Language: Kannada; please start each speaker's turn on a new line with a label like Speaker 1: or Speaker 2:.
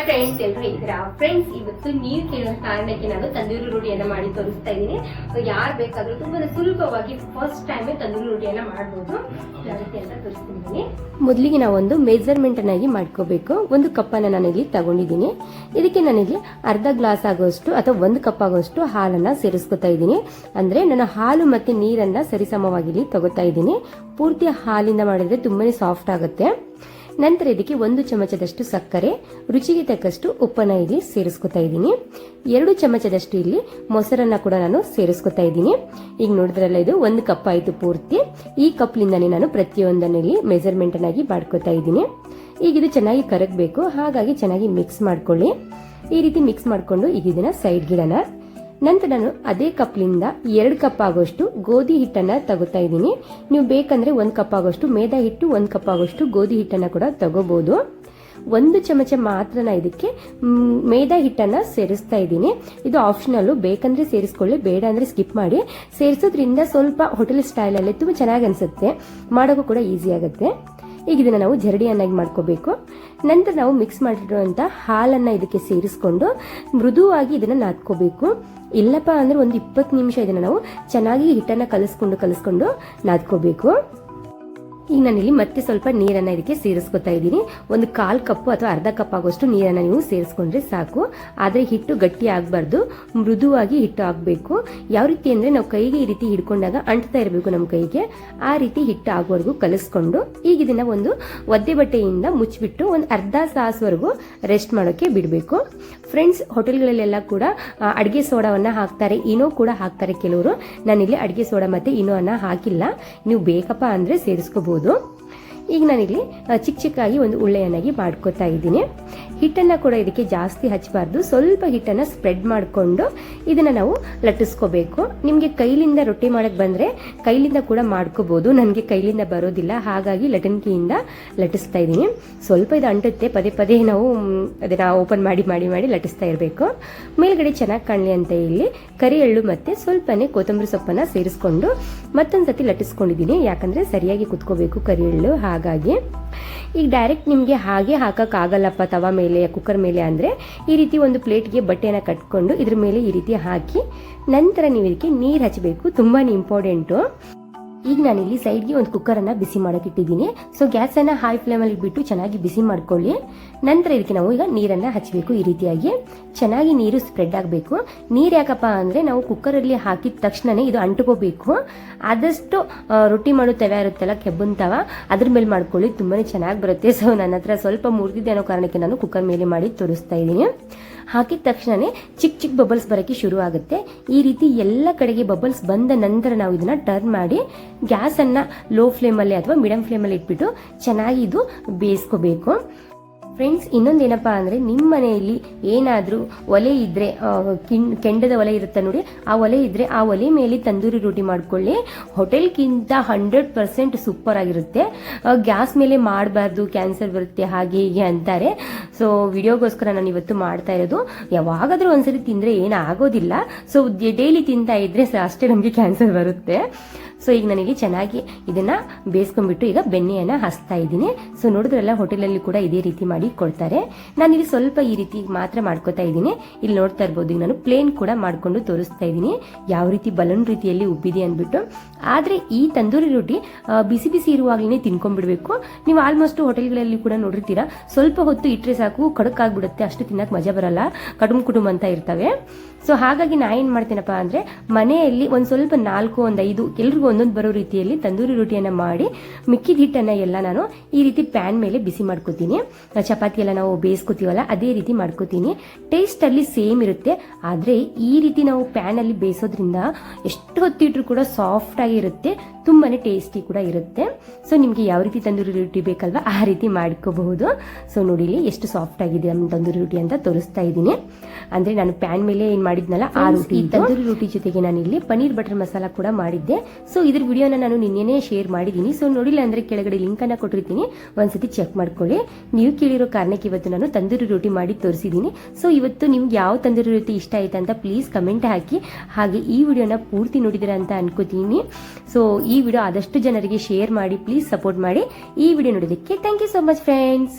Speaker 1: ಫ್ರೆಂಡ್ಸ್, ಎಲ್ಲರೂ ಇದ್ದೀರಾ? ಫ್ರೆಂಡ್ಸ್, ಇವತ್ತು ನೀವು ಕೇಳೋ ಕಾರಣಕ್ಕೆ ನಾನು ತಂದೂರಿ ರೋಟಿಯನ್ನ ಮಾಡಿ ತೋರಿಸ್ತಾ ಇದ್ದೀನಿ. ಯಾರು ಬೇಕಾದ್ರೂ ತುಂಬಾ ಸುಲಭವಾಗಿ ಫಸ್ಟ್ ಟೈಮ್ ತಂದೂರಿ ರೋಟಿಯನ್ನ ಮಾಡಬಹುದು. ಯಾವ ರೀತಿ ಅಂತ ತೋರಿಸ್ತೀನಿ. ಮೊದಲಿಗೆ ನಾವು ಒಂದು ಮೆಜರ್ಮೆಂಟ್ ಅನ್ನಾಗಿ ಮಾಡ್ಕೋಬೇಕು. ಒಂದು ಕಪ್ಪನ್ನ ನಾನು ಇಲ್ಲಿ ತಗೊಂಡಿದ್ದೀನಿ. ಇದಕ್ಕೆ ನಾನಿಲ್ಲಿ ಅರ್ಧ ಗ್ಲಾಸ್ ಆಗುವಷ್ಟು ಅಥವಾ ಒಂದು ಕಪ್ ಆಗುವಷ್ಟು ಹಾಲನ್ನ ಸೇರಿಸ್ಕೊತಾ ಇದ್ದೀನಿ. ಅಂದ್ರೆ ನಾನು ಹಾಲು ಮತ್ತೆ ನೀರನ್ನ ಸರಿಸಮವಾಗಿ ಇಲ್ಲಿ ತಗೋತಾ ಇದ್ದೀನಿ. ಪೂರ್ತಿ ಹಾಲಿಂದ ಮಾಡಿದ್ರೆ ತುಂಬಾನೇ ಸಾಫ್ಟ್ ಆಗುತ್ತೆ. ನಂತರ ಇದಕ್ಕೆ 1 ಚಮಚದಷ್ಟು ಸಕ್ಕರೆ, ರುಚಿಗೆ ತಕ್ಕಷ್ಟು ಉಪ್ಪನ್ನ ಇಲ್ಲಿ ಸೇರಿಸ್ಕೊತಾ ಇದ್ದೀನಿ. 2 ಚಮಚದಷ್ಟು ಇಲ್ಲಿ ಮೊಸರನ್ನ ಕೂಡ ನಾನು ಸೇರಿಸ್ಕೊತಾ ಇದ್ದೀನಿ. ಈಗ ನೋಡಿದ್ರಲ್ಲ, ಇದು 1 ಕಪ್ ಆಯ್ತು ಪೂರ್ತಿ. ಈ ಕಪ್ಲಿಂದಾನೇ ನಾನು ಪ್ರತಿಯೊಂದನ್ನು ಇಲ್ಲಿ ಮೆಜರ್ಮೆಂಟ್ ಅನ್ನಾಗಿ ಮಾಡ್ಕೊತಾ ಇದ್ದೀನಿ. ಈಗ ಇದು ಚೆನ್ನಾಗಿ ಕರಗಬೇಕು, ಹಾಗಾಗಿ ಚೆನ್ನಾಗಿ ಮಿಕ್ಸ್ ಮಾಡ್ಕೊಳ್ಳಿ. ಈ ರೀತಿ ಮಿಕ್ಸ್ ಮಾಡ್ಕೊಂಡು ಈಗ ಇದನ್ನ ಸೈಡ್ ಗಿಡನ. ನಂತರ ನಾನು ಅದೇ ಕಪ್ಲಿಂದ 2 ಕಪ್ ಆಗೋಷ್ಟು ಗೋಧಿ ಹಿಟ್ಟನ್ನ ತಗೋತಾ ಇದ್ದೀನಿ. ನೀವು ಬೇಕಂದ್ರೆ 1 ಕಪ್ ಆಗೋಷ್ಟು ಮೇದಾ ಹಿಟ್ಟು, 1 ಕಪ್ ಆಗೋಷ್ಟು ಗೋಧಿ ಹಿಟ್ಟನ್ನ ಕೂಡ ತಗೋಬಹುದು. 1 ಚಮಚ ಮಾತ್ರ ಇದಕ್ಕೆ ಮೇದಾ ಹಿಟ್ಟನ್ನ ಸೇರಿಸ್ತಾ ಇದ್ದೀನಿ. ಇದು ಆಪ್ಷನಲ್, ಬೇಕಂದ್ರೆ ಸೇರಿಸ್ಕೊಳ್ಳಿ, ಬೇಡ ಅಂದ್ರೆ ಸ್ಕಿಪ್ ಮಾಡಿ. ಸೇರಿಸೋದ್ರಿಂದ ಸ್ವಲ್ಪ ಹೋಟೆಲ್ ಸ್ಟೈಲ್ ಅಲ್ಲಿ ತುಂಬಾ ಚೆನ್ನಾಗಿ ಅನ್ಸುತ್ತೆ, ಮಾಡೋಕ್ಕೂ ಕೂಡ ಈಸಿ ಆಗುತ್ತೆ. ಈಗ ಇದನ್ನ ನಾವು ಜರಡಿಯನ್ನಾಗಿ ಮಾಡ್ಕೋಬೇಕು. ನಂತರ ನಾವು ಮಿಕ್ಸ್ ಮಾಡಿರುವಂತ ಹಾಲನ್ನ ಇದಕ್ಕೆ ಸೇರಿಸ್ಕೊಂಡು ಮೃದುವಾಗಿ ಇದನ್ನ ನಾದ್ಕೋಬೇಕು. ಇಲ್ಲಪ್ಪ ಅಂದ್ರೆ ಒಂದು 20 ನಿಮಿಷ ಇದನ್ನ ನಾವು ಚೆನ್ನಾಗಿ ಹಿಟ್ಟನ್ನ ಕಲಿಸ್ಕೊಂಡು ನಾದ್ಕೋಬೇಕು. ಈಗ ನಾನಿಲ್ಲಿ ಮತ್ತೆ ಸ್ವಲ್ಪ ನೀರನ್ನ ಇದಕ್ಕೆ ಸೇರಿಸ್ಕೊತಾ ಇದ್ದೀನಿ. 1/4 ಕಪ್ ಅಥವಾ ಅರ್ಧ ಕಪ್ ಆಗೋಷ್ಟು ನೀರನ್ನ ನೀವು ಸೇರಿಸ್ಕೊಂಡ್ರೆ ಸಾಕು. ಆದ್ರೆ ಹಿಟ್ಟು ಗಟ್ಟಿ ಆಗ್ಬಾರ್ದು, ಮೃದುವಾಗಿ ಹಿಟ್ಟು ಆಗ್ಬೇಕು. ಯಾವ ರೀತಿ ಅಂದ್ರೆ ನಾವು ಕೈಗೆ ಈ ರೀತಿ ಹಿಡ್ಕೊಂಡಾಗ ಅಂಟ್ತಾ ಇರಬೇಕು ನಮ್ಮ ಕೈಗೆ, ಆ ರೀತಿ ಹಿಟ್ಟು ಆಗೋವರೆಗೂ ಕಲಿಸ್ಕೊಂಡು ಈಗ ಇದನ್ನ ಒಂದು ಒದ್ದೆ ಬಟ್ಟೆಯಿಂದ ಮುಚ್ಚಿಬಿಟ್ಟು ಒಂದು ಅರ್ಧ ತಾಸವರೆಗೂ ರೆಸ್ಟ್ ಮಾಡೋಕೆ ಬಿಡಬೇಕು. ಫ್ರೆಂಡ್ಸ್, ಹೋಟೆಲ್ಗಳಲ್ಲೆಲ್ಲ ಕೂಡ ಅಡಿಗೆ ಸೋಡಾವನ್ನ ಹಾಕ್ತಾರೆ, ಇನೋ ಕೂಡ ಹಾಕ್ತಾರೆ ಕೆಲವರು. ನಾನಿಲ್ಲಿ ಅಡಿಗೆ ಸೋಡಾ ಮತ್ತೆ ಇನೋ ಅನ್ನ ಹಾಕಿಲ್ಲ. ನೀವು ಬೇಕಪ್ಪ ಅಂದ್ರೆ ಸೇರಿಸ್ಕೋಬಹುದು. ಈಗ ನಾನಿಲ್ಲಿ ಚಿಕ್ಕಾಗಿ ಒಂದು ಉಳ್ಳೆಯನ್ನಾಗಿ ಮಾಡ್ಕೋತಾ ಇದ್ದೀನಿ. ಹಿಟ್ಟನ್ನ ಕೂಡ ಇದಕ್ಕೆ ಜಾಸ್ತಿ ಹಚ್ಚಬಾರ್ದು, ಸ್ವಲ್ಪ ಹಿಟ್ಟನ್ನ ಸ್ಪ್ರೆಡ್ ಮಾಡಿಕೊಂಡು ಇದನ್ನ ನಾವು ಲಟ್ಟಿಸ್ಕೋಬೇಕು. ನಿಮ್ಗೆ ಕೈಲಿಂದ ರೊಟ್ಟಿ ಮಾಡಕ್ ಬಂದ್ರೆ ಕೈಲಿಂದ ಕೂಡ ಮಾಡ್ಕೋಬಹುದು. ನನಗೆ ಕೈಲಿಂದ ಬರೋದಿಲ್ಲ, ಹಾಗಾಗಿ ಲಟನ್ಕಿಯಿಂದ ಲಟ್ಟಿಸ್ತಾ ಇದ್ದೀನಿ. ಸ್ವಲ್ಪ ಇದು ಅಂಟುತ್ತೆ, ಪದೇ ಪದೇ ನಾವು ಅದನ್ನ ಓಪನ್ ಮಾಡಿ ಮಾಡಿ ಮಾಡಿ ಲಟ್ಟಿಸ್ತಾ ಇರಬೇಕು. ಮೇಲ್ಗಡೆ ಚೆನ್ನಾಗಿ ಕಾಣಲಿ ಅಂತ ಇಲ್ಲಿ ಕರಿ ಎಳ್ಳು ಮತ್ತೆ ಸ್ವಲ್ಪನೇ ಕೊತ್ತಂಬರಿ ಸೊಪ್ಪನ್ನ ಸೇರಿಸ್ಕೊಂಡು ಮತ್ತೊಂದ್ಸತಿ ಲಟ್ಟಿಸ್ಕೊಂಡಿದ್ದೀನಿ. ಯಾಕಂದ್ರೆ ಸರಿಯಾಗಿ ಕುತ್ಕೋಬೇಕು ಕರಿ ಎಳ್ಳು, ಹಾಗಾಗಿ. ಈಗ ಡೈರೆಕ್ಟ್ ನಿಮ್ಗೆ ಹಾಗೆ ಹಾಕಕ್ ಆಗಲ್ಲಪ್ಪ ತವಾ ಮೇಲೆ, ಕುಕ್ಕರ್ ಮೇಲೆ ಅಂದ್ರೆ ಈ ರೀತಿ ಒಂದು ಪ್ಲೇಟ್ಗೆ ಬಟ್ಟೆನ ಕಟ್ಕೊಂಡು ಇದ್ರ ಮೇಲೆ ಈ ರೀತಿ ಹಾಕಿ ನಂತರ ನೀವು ಇದಕ್ಕೆ ನೀರು ಹಚ್ಚಬೇಕು. ತುಂಬಾನೇ ಇಂಪಾರ್ಟೆಂಟು. ಈಗ ನಾನಿಲ್ಲಿ ಸೈಡ್ಗೆ ಒಂದು ಕುಕ್ಕರ್ ಅನ್ನ ಬಿಸಿ ಮಾಡಕ್ಕೆ ಇಟ್ಟಿದ್ದೀನಿ. ಸೊ ಗ್ಯಾಸ್ ಅನ್ನ ಹೈ ಫ್ಲೇಮ್ ಅಲ್ಲಿ ಇಟ್ಬಿಟ್ಟು ಚೆನ್ನಾಗಿ ಬಿಸಿ ಮಾಡ್ಕೊಳ್ಳಿ. ನಂತರ ಇದಕ್ಕೆ ನಾವು ಈಗ ನೀರನ್ನ ಹಚ್ಚಬೇಕು. ಈ ರೀತಿಯಾಗಿ ಚೆನ್ನಾಗಿ ನೀರು ಸ್ಪ್ರೆಡ್ ಆಗಬೇಕು. ನೀರು ಯಾಕಪ್ಪ ಅಂದ್ರೆ ನಾವು ಕುಕ್ಕರ್ ಅಲ್ಲಿ ಹಾಕಿದ ತಕ್ಷಣನೇ ಇದು ಅಂಟುಕೋಬೇಕು. ಆದಷ್ಟು ರೊಟ್ಟಿ ಮಾಡೋ ತವ ಇರುತ್ತಲ್ಲ, ಕೆಬ್ಬನ್ ತವ, ಅದ್ರ ಮೇಲೆ ಮಾಡ್ಕೊಳ್ಳಿ, ತುಂಬಾನೇ ಚೆನ್ನಾಗಿ ಬರುತ್ತೆ. ಸೊ ನನ್ನ ಹತ್ರ ಸ್ವಲ್ಪ ಮುರಿದಿದೆ ಅನ್ನೋ ಕಾರಣಕ್ಕೆ ನಾನು ಕುಕ್ಕರ್ ಮೇಲೆ ಮಾಡಿ ತೋರಿಸ್ತಾ ಇದ್ದೀನಿ. ಹಾಕಿದ ತಕ್ಷಣನೇ ಚಿಕ್ಕ ಬಬಲ್ಸ್ ಬರೋಕ್ಕೆ ಶುರು ಆಗುತ್ತೆ. ಈ ರೀತಿ ಎಲ್ಲ ಕಡೆಗೆ ಬಬಲ್ಸ್ ಬಂದ ನಂತರ ನಾವು ಇದನ್ನ ಟರ್ನ್ ಮಾಡಿ ಗ್ಯಾಸ್ ಅನ್ನ ಲೋ ಫ್ಲೇಮ್ ಅಲ್ಲಿ ಅಥವಾ ಮೀಡಿಯಂ ಫ್ಲೇಮ್ ಅಲ್ಲಿ ಇಟ್ಬಿಟ್ಟು ಚೆನ್ನಾಗಿ ಇದು ಬೇಯಿಸ್ಕೋಬೇಕು. ಫ್ರೆಂಡ್ಸ್, ಇನ್ನೊಂದೇನಪ್ಪಾ ಅಂದ್ರೆ ನಿಮ್ಮ ಮನೆಯಲ್ಲಿ ಏನಾದ್ರೂ ಒಲೆ ಇದ್ರೆ, ಕೆಂಡದ ಒಲೆ ಇರುತ್ತೆ ನೋಡಿ, ಆ ಒಲೆ ಇದ್ರೆ ಆ ಒಲೆ ಮೇಲೆ ತಂದೂರಿ ರೋಟಿ ಮಾಡ್ಕೊಳ್ಳಿ. ಹೋಟೆಲ್ಗಿಂತ 100% ಸೂಪರ್ ಆಗಿರುತ್ತೆ. ಗ್ಯಾಸ್ ಮೇಲೆ ಮಾಡಬಾರ್ದು, ಕ್ಯಾನ್ಸರ್ ಬರುತ್ತೆ, ಹಾಗೆ ಹೀಗೆ ಅಂತಾರೆ. ಸೊ ವಿಡಿಯೋಗೋಸ್ಕರ ನಾನು ಇವತ್ತು ಮಾಡ್ತಾ ಇರೋದು. ಯಾವಾಗಾದ್ರೂ ಒಂದ್ಸರಿ ತಿಂದ್ರೆ ಏನಾಗೋದಿಲ್ಲ. ಸೊ ಡೈಲಿ ತಿಂತಾ ಇದ್ರೆ ಅಷ್ಟೇ ನಮ್ಗೆ ಕ್ಯಾನ್ಸರ್ ಬರುತ್ತೆ. ಸೊ ಈಗ ನನಗೆ ಚೆನ್ನಾಗಿ ಇದನ್ನ ಬೇಯಿಸ್ಕೊಂಡ್ಬಿಟ್ಟು ಈಗ ಬೆಣ್ಣೆಯನ್ನ ಹಚ್ತಾ ಇದ್ದೀನಿ. ಸೊ ನೋಡಿದ್ರಲ್ಲ, ಹೋಟೆಲಲ್ಲಿ ಕೂಡ ಇದೇ ರೀತಿ ಮಾಡಿ ಕೊಡ್ತಾರೆ. ನಾನು ಇಲ್ಲಿ ಸ್ವಲ್ಪ ಈ ರೀತಿ ಮಾತ್ರ ಮಾಡ್ಕೋತಾ ಇದ್ದೀನಿ. ಇಲ್ಲಿ ನೋಡ್ತಾ ಇರ್ಬೋದು, ಈಗ ನಾನು ಪ್ಲೇನ್ ಕೂಡ ಮಾಡ್ಕೊಂಡು ತೋರಿಸ್ತಾ ಇದ್ದೀನಿ ಯಾವ ರೀತಿ ಬಲೂನ್ ರೀತಿಯಲ್ಲಿ ಉಬ್ಬಿದೆ ಅಂದ್ಬಿಟ್ಟು. ಆದ್ರೆ ಈ ತಂದೂರಿ ರೋಟಿ ಬಿಸಿ ಬಿಸಿ ಇರುವಾಗಲೇ ತಿನ್ಕೊಂಡ್ಬಿಡ್ಬೇಕು. ನೀವು ಆಲ್ಮೋಸ್ಟ್ ಹೋಟೆಲ್ಗಳಲ್ಲಿ ಕೂಡ ನೋಡಿರ್ತೀರಾ, ಸ್ವಲ್ಪ ಹೊತ್ತು ಇಟ್ಟರೆ ಸಾಕು ಕಡಕ್ ಆಗ್ಬಿಡುತ್ತೆ, ಅಷ್ಟು ತಿನ್ನಕ್ ಮಜಾ ಬರಲ್ಲ, ಕುಟುಂಬ ಅಂತ ಇರ್ತವೆ. ಸೊ ಹಾಗಾಗಿ ನಾ ಏನ್ ಮಾಡ್ತೇನಪ್ಪ ಅಂದ್ರೆ ಮನೆಯಲ್ಲಿ ಒಂದ್ ಸ್ವಲ್ಪ 4 1 5 ಎಲ್ರಿಗೂ ಒಂದೊಂದು ಬರೋ ರೀತಿಯಲ್ಲಿ ತಂದೂರಿ ರೋಟಿಯನ್ನ ಮಾಡಿ ಮಿಕ್ಕಿದ ಹಿಟ್ಟನ್ನ ಎಲ್ಲ ನಾನು ಈ ರೀತಿ ಪ್ಯಾನ್ ಮೇಲೆ ಬಿಸಿ ಮಾಡ್ಕೋತೀನಿ. ಚಪಾತಿ ಎಲ್ಲ ನಾವು ಬೇಯಿಸ್ಕೋತೀವಲ್ಲ, ಅದೇ ರೀತಿ ಮಾಡ್ಕೋತೀನಿ. ಟೇಸ್ಟ್ ಅಲ್ಲಿ ಸೇಮ್ ಇರುತ್ತೆ. ಆದ್ರೆ ಈ ರೀತಿ ನಾವು ಪ್ಯಾನ್ ಅಲ್ಲಿ ಬೇಯಿಸೋದ್ರಿಂದ ಎಷ್ಟು ಹೊತ್ತಿಟ್ರು ಕೂಡ ಸಾಫ್ಟ್ ಆಗಿ ಇರುತ್ತೆ, ತುಂಬಾನೇ ಟೇಸ್ಟಿ ಕೂಡ ಇರುತ್ತೆ. ಸೊ ನಿಮ್ಗೆ ಯಾವ ರೀತಿ ತಂದೂರಿ ರೋಟಿ ಬೇಕಲ್ವಾ ಆ ರೀತಿ ಮಾಡ್ಕೋಬಹುದು. ಸೊ ನೋಡಿ ಎಷ್ಟು ಸಾಫ್ಟ್ ಆಗಿದೆ ನಮ್ಮ ತಂದೂರಿ ರೋಟಿ ಅಂತ ತೋರಿಸ್ತಾ ಇದ್ದೀನಿ. ಅಂದ್ರೆ ನಾನು ಪ್ಯಾನ್ ಮೇಲೆ ಏನ್ ಮಾಡಿದ್ನಲ್ಲ ಆ ರೋಟಿ, ತಂದೂರಿ ರೋಟಿ ಜೊತೆಗೆ ನಾನು ಇಲ್ಲಿ ಪನ್ನೀರ್ ಬಟರ್ ಮಸಾಲ ಕೂಡ ಮಾಡಿದ್ದೆ. ಸೊ ಇದ್ರ ವಿಡಿಯೋನ ನಾನು ನಿನ್ನೆನೇ ಶೇರ್ ಮಾಡಿದ್ದೀನಿ. ಸೊ ನೋಡಿಲ್ಲ ಅಂದ್ರೆ ಕೆಳಗಡೆ ಲಿಂಕ್ ಅನ್ನ ಕೊಟ್ಟಿರ್ತೀನಿ, ಒಂದ್ಸತಿ ಚೆಕ್ ಮಾಡ್ಕೊಳ್ಳಿ. ನೀವು ಕೇಳಿರೋ ಕಾರಣಕ್ಕೆ ಇವತ್ತು ನಾನು ತಂದೂರಿ ರೋಟಿ ಮಾಡಿ ತೋರಿಸಿದ್ದೀನಿ. ಸೊ ಇವತ್ತು ನಿಮ್ಗೆ ಯಾವ ತಂದೂರಿ ರೋಟಿ ಇಷ್ಟ ಆಯ್ತಾ ಅಂತ ಪ್ಲೀಸ್ ಕಮೆಂಟ್ ಹಾಕಿ. ಹಾಗೆ ಈ ವಿಡಿಯೋನ ಪೂರ್ತಿ ನೋಡಿದಿರ ಅಂತ ಅನ್ಕೋತೀನಿ. ಸೊ ಈ ವಿಡಿಯೋ ಆದಷ್ಟು ಜನರಿಗೆ ಶೇರ್ ಮಾಡಿ, ಪ್ಲೀಸ್ ಸಪೋರ್ಟ್ ಮಾಡಿ. ಈ ವಿಡಿಯೋ ನೋಡಿದ್ದಕ್ಕೆ thank you so much friends.